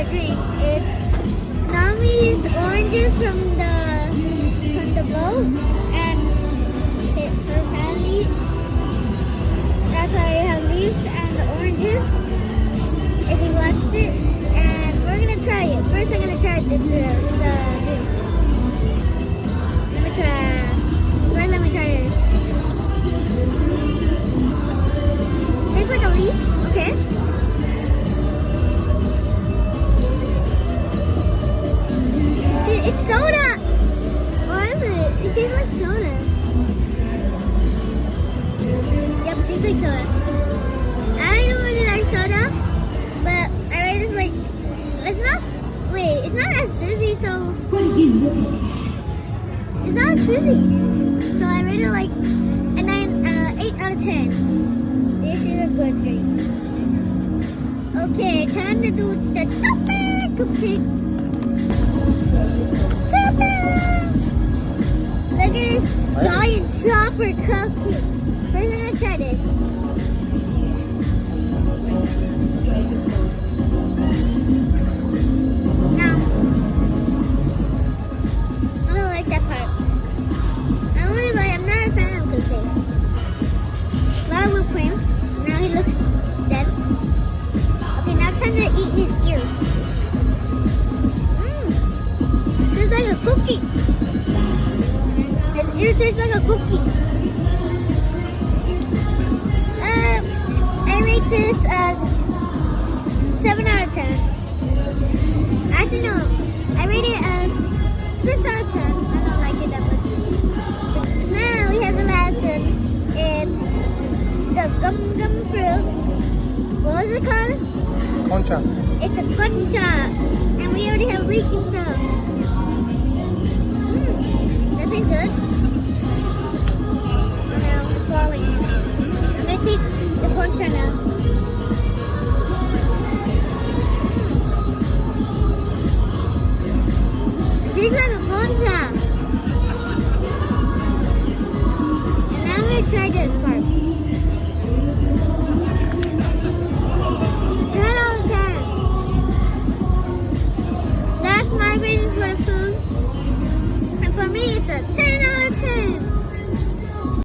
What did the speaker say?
the drink. It's Namis oranges from the bowl and her family. That's why we have leaves and the oranges. If you watched it, and we're gonna try it. First, I'm gonna try the drink. Let me try. First, let me try it. Tastes like a leaf. Okay. It's soda! What is it? It tastes like soda. Yep, it tastes like soda. I don't really like soda, but I rate it like, it's not as busy, so, it's not as busy. So I rate it like an 8 out of 10. This is a good drink. Okay, time to do the cupcake. Look at this giant chopper cupcake. First, I'm gonna try this. No, I don't like that part. I'm not a fan of cupcake. A lot of whipped cream. Now he looks dead. Okay, now it's time to eat his ear. Tastes like a cookie. His ear tastes like a cookie. I rate this as 7 out of 10. Actually, no. I rate it as 6 out of 10. I don't like it that much. Now we have the last one. It's the gum fruit. What was it called? Concha. It's a Concha. And we already have leaking stuff. That tastes good. Now it's falling. I'm gonna take the Concha now. It tastes like a Concha. And now I'm gonna try this part. 10 out of 10. That's my rating for the food. And for me, it's a 10.